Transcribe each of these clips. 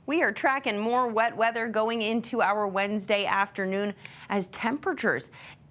We are tracking more wet weather going into our Wednesday afternoon as temperatures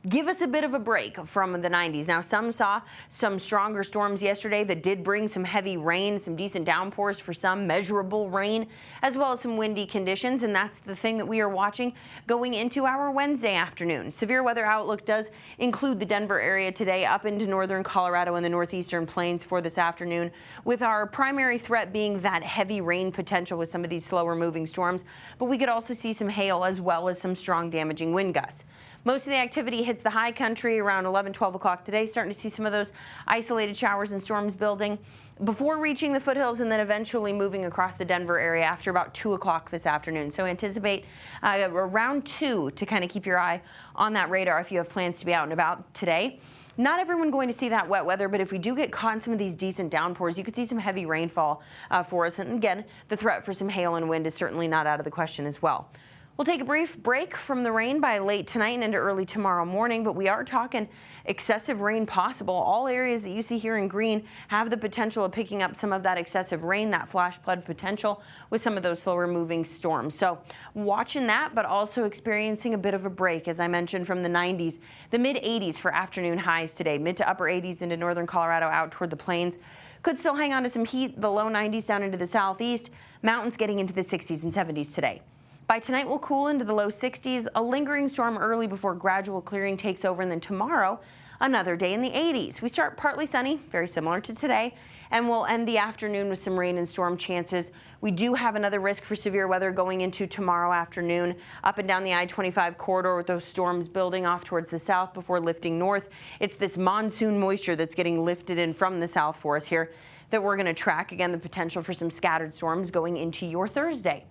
give us a bit of a break from the 90s. Now, some saw some stronger storms yesterday that did bring some heavy rain, some decent downpours for some, measurable rain, as well as some windy conditions. And that's the thing that we are watching going into our Wednesday afternoon. Severe weather outlook does include the Denver area today up into northern Colorado and the northeastern plains for this afternoon, with our primary threat being that heavy rain potential with some of these slower moving storms. But we could also see some hail as well as some strong damaging wind gusts. Most of the activity hits the high country around 11, 12 o'clock today, starting to see some of those isolated showers and storms building before reaching the foothills and then eventually moving across the Denver area after about 2 o'clock this afternoon. So anticipate around 2 to kind of keep your eye on that radar if you have plans to be out and about today. Not everyone going to see that wet weather, but if we do get caught in some of these decent downpours, you could see some heavy rainfall for us. And again, the threat for some hail and wind is certainly not out of the question as well. We'll take a brief break from the rain by late tonight and into early tomorrow morning, but we are talking excessive rain possible. All areas that you see here in green have the potential of picking up some of that excessive rain, that flash flood potential with some of those slower moving storms. So watching that, but also experiencing a bit of a break, as I mentioned, from the 90s, the mid 80s for afternoon highs today, mid to upper 80s into northern Colorado out toward the plains. Could still hang on to some heat, the low 90s down into the southeast, mountains getting into the 60s and 70s today. By tonight, we'll cool into the low 60s, a lingering storm early before gradual clearing takes over, and then tomorrow, another day in the 80s. We start partly sunny, very similar to today, and we'll end the afternoon with some rain and storm chances. We do have another risk for severe weather going into tomorrow afternoon, up and down the I-25 corridor with those storms building off towards the south before lifting north. It's this monsoon moisture that's getting lifted in from the south for us here that we're going to track. Again, the potential for some scattered storms going into your Thursday.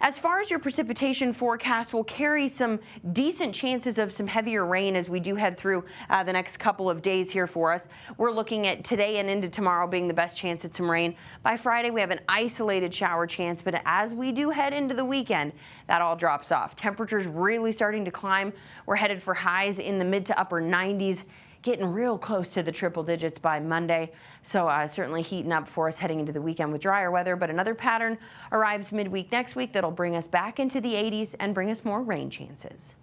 As far as your precipitation forecast, we'll carry some decent chances of some heavier rain as we do head through the next couple of days here for us. We're looking at today and into tomorrow being the best chance at some rain. By Friday, we have an isolated shower chance, but as we do head into the weekend, that all drops off. Temperatures really starting to climb. We're headed for highs in the mid to upper 90s. Getting real close to the triple digits by Monday. So certainly heating up for us heading into the weekend with drier weather. But another pattern arrives midweek next week that'll bring us back into the 80s and bring us more rain chances.